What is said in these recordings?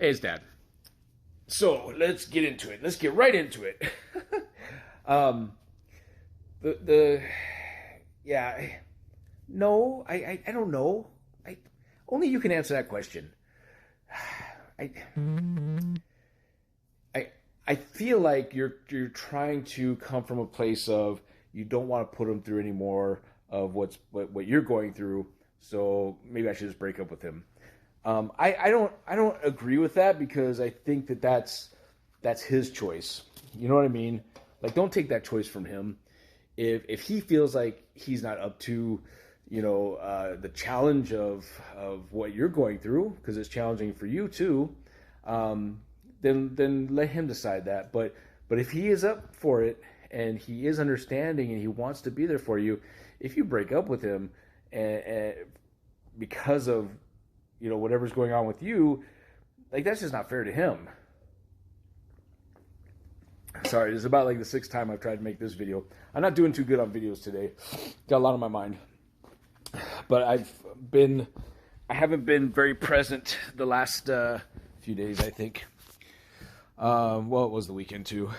Hey, it's Dad. So let's get into it. Let's get right into it. um, the yeah, no, I don't know. I only you can answer that question. I I I feel like you're trying to come from a place of you don't want to put him through any more of what you're going through. So maybe I should just break up with him. I don't agree with that because I think that's his choice. You know what I mean? Like, don't take that choice from him. If he feels like he's not up to, the challenge of what you're going through, because it's challenging for you too, then let him decide that. But if he is up for it and he is understanding and he wants to be there for you, if you break up with him and because of whatever's going on with you, like, that's just not fair to him. Sorry, this is about like the sixth time I've tried to make this video. I'm not doing too good on videos today. Got a lot on my mind. But I haven't been very present the last few days, I think. Well, it was the weekend too.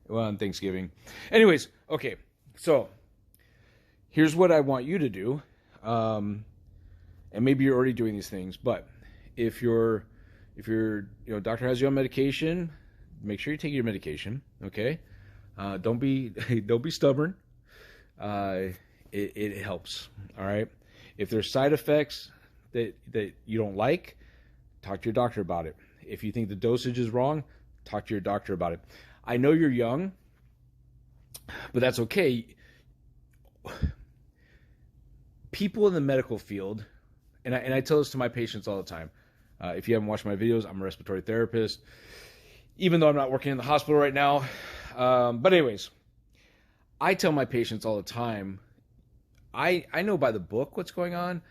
Well, on Thanksgiving. Anyways, okay. So, here's what I want you to do. And maybe you're already doing these things, but if your doctor has you on medication, make sure you take your medication. Okay, don't be stubborn. It helps. All right. If there's side effects that you don't like, talk to your doctor about it. If you think the dosage is wrong, talk to your doctor about it. I know you're young, but that's okay. People in the medical field, and I tell this to my patients all the time. If you haven't watched my videos, I'm a respiratory therapist, even though I'm not working in the hospital right now. But anyways, I tell my patients all the time, I know by the book what's going on.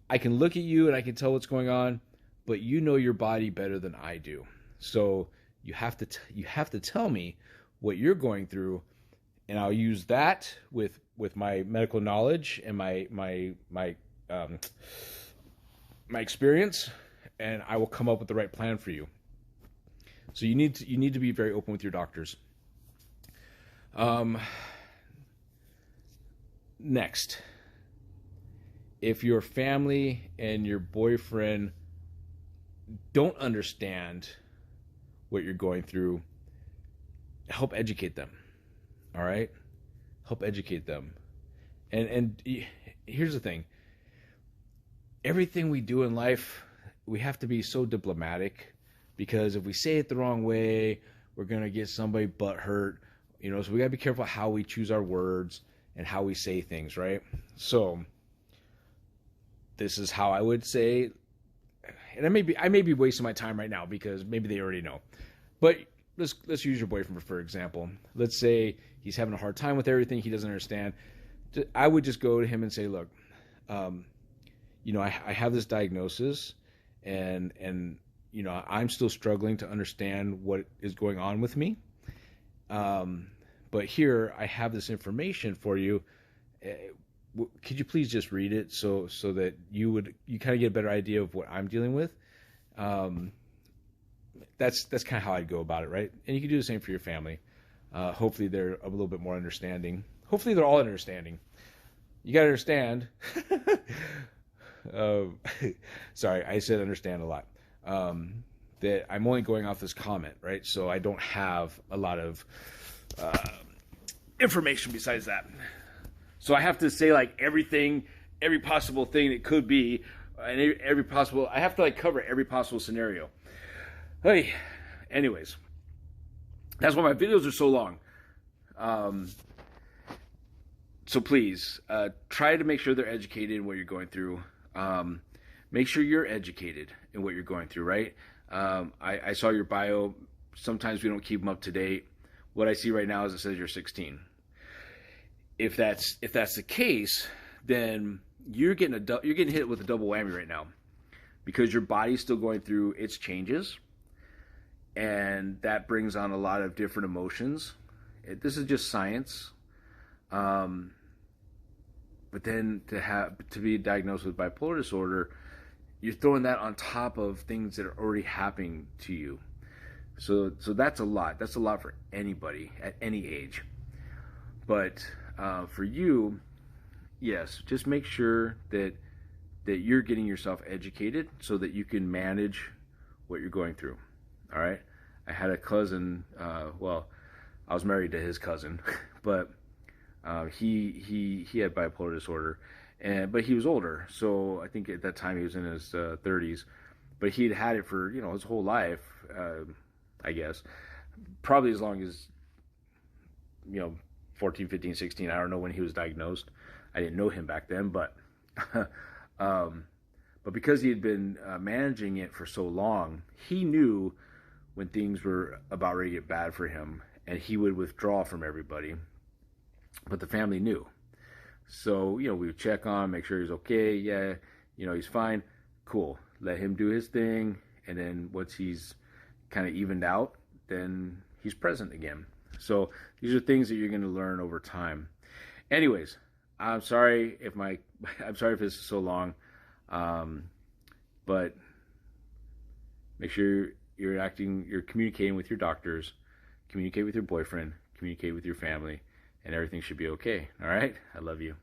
I can look at you and I can tell what's going on, but you know your body better than I do. So you have to tell me what you're going through, and I'll use that with my medical knowledge and my experience, and I will come up with the right plan for you. So you need to be very open with your doctors. Next, if your family and your boyfriend don't understand what you're going through, help educate them. All right? Help educate them. And here's the thing. Everything we do in life, we have to be so diplomatic, because if we say it the wrong way, we're going to get somebody butt hurt. So we got to be careful how we choose our words and how we say things, right? So this is how I would say, and I may be wasting my time right now because maybe they already know. But let's use your boyfriend for example. Let's say he's having a hard time with everything, he doesn't understand. I would just go to him and say, look, I have this diagnosis, and I'm still struggling to understand what is going on with me. But here I have this information for you. Could you please just read it so that you kind of get a better idea of what I'm dealing with? That's kind of how I'd go about it, right? And you can do the same for your family. Hopefully they're a little bit more understanding. Hopefully they're all understanding. You got to understand. Sorry, I said understand a lot. That I'm only going off this comment, right? So I don't have a lot of information besides that. So I have to say like everything, every possible thing it could be, and I have to like cover every possible scenario. Hey, anyways, that's why my videos are so long. So please, try to make sure they're educated in what you're going through. Make sure you're educated in what you're going through, right? I saw your bio. Sometimes we don't keep them up to date. What I see right now is it says you're 16. If that's the case, then you're getting hit with a double whammy right now, because your body's still going through its changes, and that brings on a lot of different emotions. This is just science. But then to be diagnosed with bipolar disorder, you're throwing that on top of things that are already happening to you. So that's a lot. That's a lot for anybody at any age. But for you, yes, just make sure that you're getting yourself educated so that you can manage what you're going through. All right. I had a cousin. Well, I was married to his cousin, but he had bipolar disorder, but he was older. So I think at that time he was in his 30s, but he'd had it for his whole life. I guess probably as long as 14, 15, 16. I don't know when he was diagnosed. I didn't know him back then, but but because he had been managing it for so long, he knew when things were about ready to get bad for him, and he would withdraw from everybody. But the family knew, so we would check on, make sure he's okay. Yeah, he's fine. Cool. Let him do his thing, and then once he's kind of evened out, then he's present again. So these are things that you're going to learn over time. Anyways, I'm sorry if this is so long, but make sure you're communicating with your doctors, communicate with your boyfriend, communicate with your family, and everything should be okay. All right? I love you.